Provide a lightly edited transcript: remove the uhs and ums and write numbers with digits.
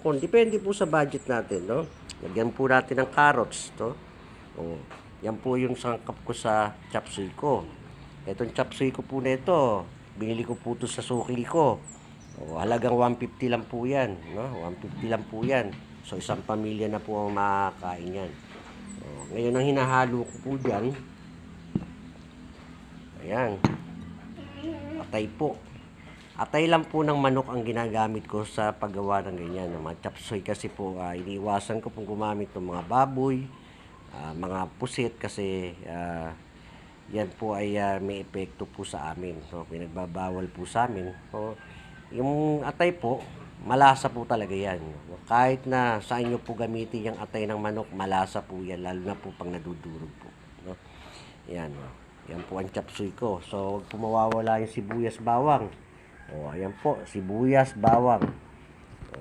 hapon. Depende po sa budget natin, no? Lagyan po natin ng carrots, to. O, yan po yung sangkap ko sa chop suey ko. Itong chop suey ko po nito, binili ko po ito sa suki ko. O, halagang 150 lang po yan, no? 150 lang po yan. So, isang pamilya na po ang makakain yan. O, ngayon, ang hinahalo ko po dyan, ayan, atay po. Atay lang po ng manok ang ginagamit ko sa paggawa ng ganyan. Ng mga chop suey kasi po, iniiwasan ko pong gumamit ng mga baboy, mga pusit kasi yan po ay may epekto po sa amin. So, pinagbabawal po sa amin. So, yung atay po, malasa po talaga yan. Kahit na saan nyo po gamitin yung atay ng manok, malasa po yan. Lalo na po pang nadudurog po. No? Yan. Yan po ang chop suey ko. So, huwag po mawawala yung sibuyas bawang. O, ayan po, sibuyas, bawang. O,